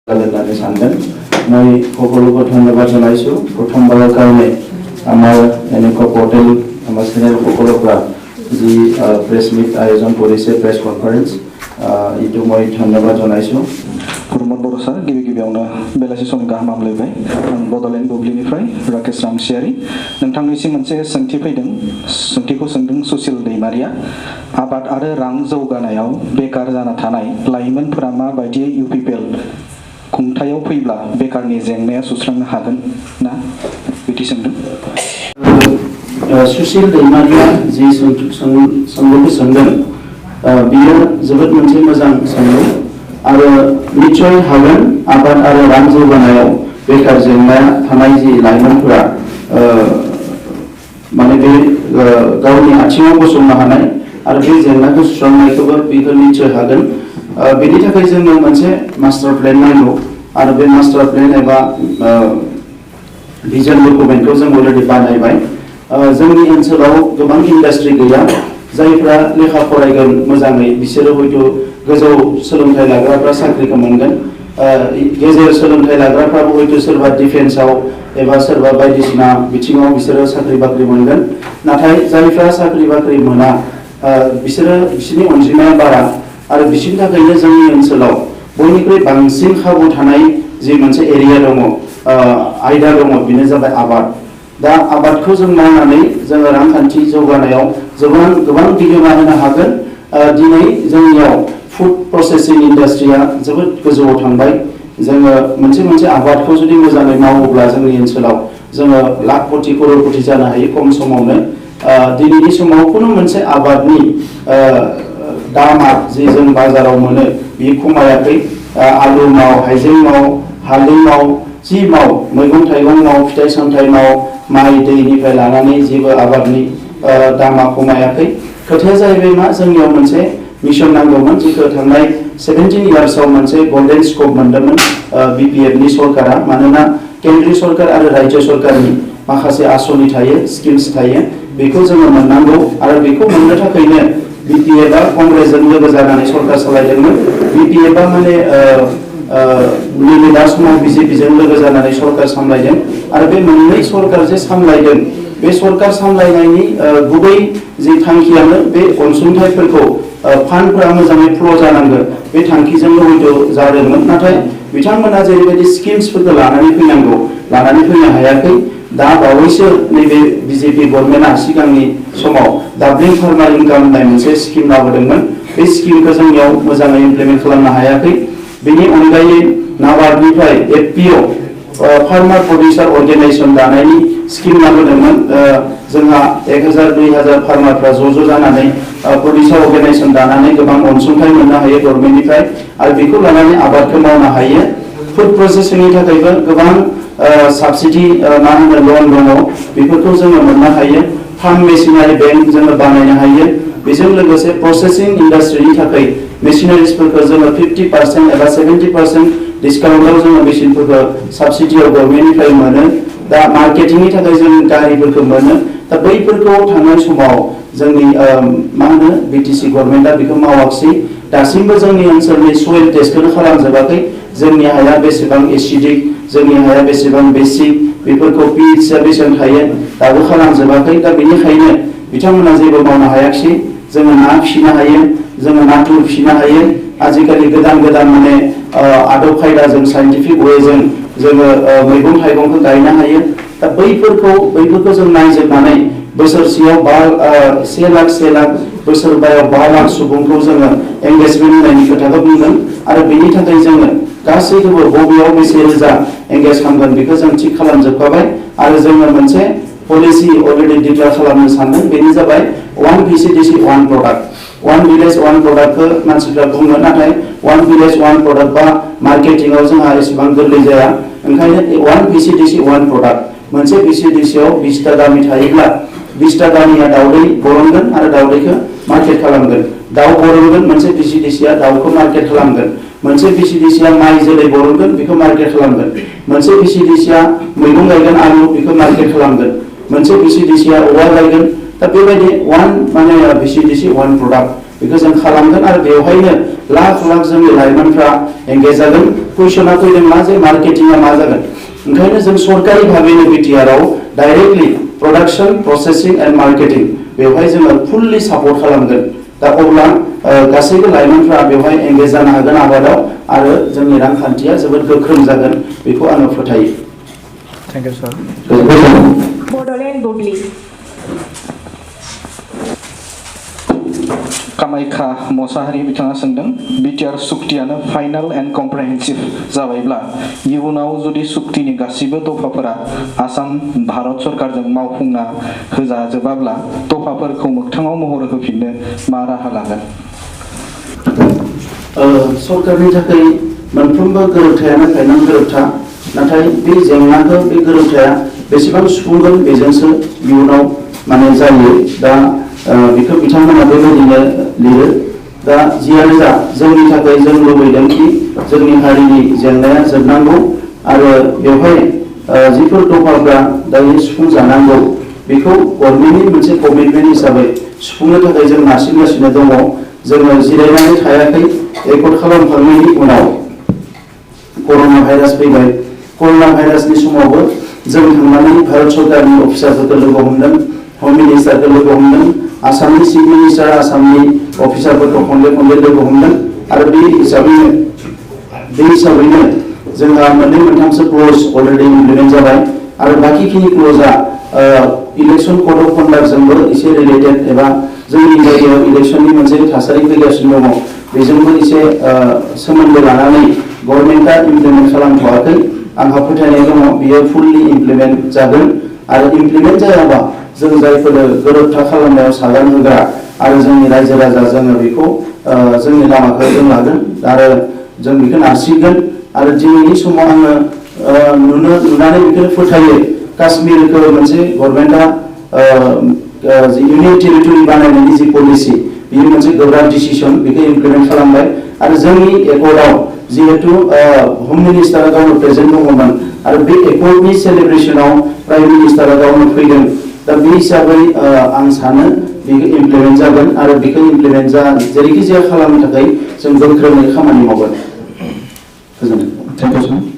होननानै सानदों মই সকলোকে ধন্যবাদ জনাইছো প্ৰথমবাৰৰ কাৰণে আমাৰ এনেকুৱা পৰ্টেল আমাৰ চেনেল সকলৰ পৰা যি প্ৰেছ মিট আয়োজন কৰিছে প্ৰেছ কনফাৰেন্স ইটো মই ধন্যবাদ জনাইছো खुलुमबाय बर' सार गिबियावनो बेलासि समनि गाहाम हामलायबाय आं बड'लेण्ड बुब्लिनिफ्राय राकेश रामसियारि नोंथांनिसिम मोनसे सोंथि फैदों सोंथिखौ सोंदों सुसिल दैमारिया आबाद आरो रां जौगानायाव बेकार जाना थानाय लाइमोनफोरा माबायदियै इउपिपिएल खुंथायाव फैब्ला बेकारनि जेंनाया सुस्रांनो हागोन ना बिदि सोंदों सुसिल दैमारिया जि सोंलुखौ सोंदों बियो जोबोद मोनसे मोजां सोंलु आरो निश्चय हागोन आबाद आरो रां जौगानायाव बेकार जेंना थानाय जि लाइमोनफोरा माने बे गावनि आथिङाव गसंनो हानाय आरो बे जेंनाखौ सुस्रांनायखौबो बेखौ निश्चय हागोन बेनि थाखाय जोंनो मोनसे मास्टार प्लेन नांगौ आरो बे मास्टार प्लेन एबा भिजन डकुमेन्टखौ जों अलरेडि बानायबाय जोंनि ओनसोलाव गोबां इन्डास्ट्रि गैया जायफ्रा लेखा फरायगोन मोजाङै बिसोरो हयथ' गोजौ सोलोंथाइ लाग्राफ्रा साख्रिखौ मोनगोन गेजेर सोलोंथाइ लाग्राफ्राबो हयथ' सोरबा डिफेन्सआव एबा सोरबा बायदिसिना बिथिङाव बिसोरो साख्रि बाख्रि मोनगोन नाथाय जायफ्रा साख्रि बाख्रि मोना बिसोरनि अनजिमाया बारा आरो बिसोरनि थाखायनो जोंनि ओनसोलाव बयनिख्रुइ बांसिन खाबु थानाय जि मोनसे एरिया दङ आयदा दङ बेनो जाबाय आबाद दा आबादखौ जों मावनानै जोङो रांखान्थि जौगानायाव गोबां बिहोमा होनो हागोन दिनै जोंनियाव फुड प्रसेसिं इन्डास्ट्रिया जोबोद गोजौआव थांबाय जोङो मोनसे आबादखौ जुदि मोजाङै मावोब्ला जोंनि ओनसोलाव जोङो लाख कोटि करोड़ कोटि जानो हायो खम समावनो दिनैनि समाव खुनु मोनसे आबादनि दामा जे जों बाजाराव मोनो बे खमायाखै आलु माव हाइजें माव हालदै माव जि माव मैगं थाइगं माव फिथाइ सामथाइ माव माइ दैनिफ्राय लानानै जेबो आबादनि दामा खमायाखै खोथाया जाहैबाय मा जोंनियाव मोनसे मिशन नांगौमोन जेखौ थांनाय 17 इयार्सआव मोनसे गोल्डेन स्कोप मोनदोंमोन बिपिएफनि सरकारा मानोना केन्द्रीय सरकार आरो राज्य सरकारनि माखासे आसनि थायो स्किम्स थायो बेखौ जोङो मोननांगौ आरो बेखौ मोननो थाखायनो बिपिएफआ कंग्रेसजों लोगो जानानै सरकार सालायदोंमोन बिपिएफआ माने नैबे दा समाव बिजेपिजों लोगो जानानै सरकार सामलायदों आरो बे मोननै सरकार जे सामलायदों बे सरकार सामलायनायनि गुबै जि थांखियानो बे अनसुंथाइफोरखौ फान्डफोरा मोजाङै फ्ल' जानांगोन बे थांखिजोंनो हयथ' जादोंमोन नाथाय बिथांमोना जेरैबायदि स्किम्सफोरखौ लानानै फैनांगौ लानानै फैनो हायाखै दा बावैसो नैबे बिजेपि गभर्नमेन्टआ सिगांनि समाव डाबलिं फार्मार इनकाम होननाय मोनसे स्किम लाबोदोंमोन बे स्किमखौ जोंनियाव मोजाङै इमप्लिमेन्ट खालामनो हायाखै बेनि अनगायै नाबार्डनिफ्राय एफपिअ फार्मार प्रडिउसार अर्गेनाइजेसन दानायनि स्किम लाबोदोंमोन जोंहा 1000-2000 फार्मारफ्रा ज' जानानै प्रडिउसार अर्गेनाइजेसन दानानै गोबां अनसुंथाइ मोननो हायो गभर्नमेन्टनिफ्राय आरो बेखौ लानानै आबादखौ मावनो हायो फुड प्रसेसिंनि थाखायबो गोबां साबसिडि मा होनो लन दङ बेफोरखौ जोङो मोननो हायो फार्म मेसिनारि बेंक जोङो बानायनो हायो बेजों लोगोसे प्रसेसिं इन्डास्ट्रिनि थाखाय मेसिनारिसफोरखौ जोङो 50% एबा 70% डिसकाउन्टआव जोङो मेसिनफोरखौ साबसिडियाव गभर्नमेन्टनिफ्राय मोनो दा मार्केटिंनि थाखाय जों गारिफोरखौ मोनो दा बैफोरखौ थांनाय समाव जोंनि मा होनो बिटिसि गभर्नमेन्टआ बेखौ मावाखिसै दासिमबो जोंनि ओनसोलनि सयेल टेस्टखौनो खालामजोबाखै जोंनि हाया बेसेबां एसिडिक जोंनि हाया बेसेबां बेसिक बेफोरखौ पिएचआ बेसेबां थायो दाबो खालामजोबाखै दा बेनिखायनो बिथांमोना जेबो मावनो हायाखिसै जोङो ना फिसिनो हायो जोङो नाथुर फिसिनो हायो आजिखालि गोदान माने आदब खायदाजों साइन्टिफिक वेजों जोङो मैगं थाइगंखौ गायनो हायो दा बैफोरखौ जों नायजोबनानै बोसोरसेयाव 1 लाख बोसोरबायाव 5 लाख सुबुंखौ जोङो एंगेजमेन्ट होनायनि खोथाखौ बुंदों आरो बेनि थाखाय जोङो गासैखौबो बबेयाव बेसे रोजा एंगेज खालामगोन बेखौ जों थिग खालामजोबखाबाय आरो जोङो मोनसे पलिसि अलरेडि डिक्लेयार खालामनो सानदों बेनो जाबाय 1 VCDC 1 प्रडाक्ट 1 भिलेज 1 प्रडाक्टखौ मानसिफ्रा बुङो नाथाय 1 भिलेज 1 प्रडाक्ट बा मार्केटिंआव जोंहा एसेबां गोरलै जाया ओंखायनो 1 VCDC 1 प्रडाक्ट मोनसे VCDCआव 20टा गामि थायोब्ला 20टा गामिया दाउदै बरनगोन आरो दाउदैखौ मार्केट खालामगोन दाउ बरनगोन मोनसे VCDCआ दाउखौ मार्केट खालामगोन मोनसे VCDCआ माइ जोलै बरनगोन बेखौ मार्केट खालामगोन मोनसे VCDCआ मैगं गायगोन आलु बेखौ मार्केट खालामगोन मोनसे VCDCआ औवा गायगोन दा बेबायदि 1 माने VCDC 1 प्रडाक्ट बेखौ जों खालामगोन आरो बेवहायनो लाख लाख जोंनि लाइमोनफ्रा एंगेज जागोन। कुइसना फैदों मा जे मार्केटिंआ मा जागोन, ओंखायनो जों सरकारि भाबैनो बिटिआरआव directly production processing and marketing बेवहाय जोङो फुल्लि सापर्ट खालामगोन। दा अब्ला गासैबो लाइमोनफ्रा बेवहाय एंगेज जानो हागोन आबादाव आरो जोंनि रांखान्थिया जोबोद गोख्रों जागोन बेखौ आङो फोथायो। थैंक यू सर। बड'लेण्ड बुब्लि। कामाख्या मोसाहारि बिथाङा सोंदों बिटिआर सुक्तियानो फाइनाल एन्ड कम्प्रिहेन्सिभ जाबायब्ला इयुनाव जुदि सुक्तिनि गासिबो दफाफोरा आसाम भारत सरकारजों मावफुंना होजाजोबाब्ला दफाफोरखौ मोगथाङाव महर होफिननो मा राहा लागोन? सरकारनि थाखाय मोनफ्रोमबो गोरोबथायानो फाइनाल गोरोबथा, नाथाय बे जेंनाखौ बे गोरोबथाया बेसेबां सुफुंगोन बेजोंसो इयुनाव माने जायो। दा बेखौ बिथांमोना बेबायदिनो लिरो। दा जियानो जा जोंनि थाखाय जों लुबैदों कि जोंनि हारिनि जेंनाया जोबनांगौ आरो बेवहाय जिफोर दफाफ्रा दायो सुफुंजानांगौ बेखौ गभर्नमेन्टनि मोनसे कमिटमेन्ट हिसाबै सुफुंनो थाखाय जों नारसिनगासिनो दङ। जोङो जिरायनानै थायाखै। एकर्ड खालामखांनायनि उनाव कर'ना भाइरास फैबाय। कर'ना भाइरासनि समावबो जों थांनानै भारत सरकारनि अफिसारफोरखौ लोगो हमदों, हम मिनिस्टारखौ लोगो हमदों, आसामनि चिफ मिनिस्टार आसामनि अफिसारफोरखौ खनले खनले लोगो हमदों आरो बे हिसाबैनो जोंहा मोननै मोनथामसो क्ल'ज अलरेडि इमप्लिमेन्ट जाबाय आरो बाखिखिनि क्ल'जआ इलेक्सन कड अफ कन्डाक्टजोंबो एसे रिलेटेड एबा जोंनि जायगायाव इलेक्सननि मोनसे थासारि फैगासिनो दङ बेजोंबो एसे सोमोन्दो लानानै गभर्नमेन्टआ इमप्लिमेन्ट खालामथ'वाखै। आंहा फोथायनाय दङ बियो फुल्लि इमप्लिमेन्ट जागोन आरो इमप्लिमेन्ट जायाबा जों जायफोर गोरोबथा खालामनायाव सागान होग्रा आरो जोंनि रायजो राजा जोङो बेखौ जोंनि लामाखौ जों लागोन आरो जों बेखौ नारसिगोन। आरो दिनैनि समाव आङो नुनानै बेखौ फोथायो काश्मीरखौ मोनसे गभर्नमेन्टआ इउनियन टेरिटरि बानायनायनि जि पलिसि बेयो मोनसे गोब्राब डिसिसन, बेखौ इमप्लिमेन्ट खालामबाय आरो जोंनि एकर्डआव जिहेतु हम मिनिस्टारा गावनो प्रेजेन्ट दङमोन आरो बे एकर्डनि सेलिब्रेसनाव प्राइम मिनिस्टारा गावनो फैदों। दा बे हिसाबै आं सानो बेखौ इमप्लिमेन्ट जागोन आरो बेखौ इमप्लिमेन्ट जेरैखि जाया खालामनो थाखाय जों गोख्रोङै खामानि मावगोन। गोजोनथों।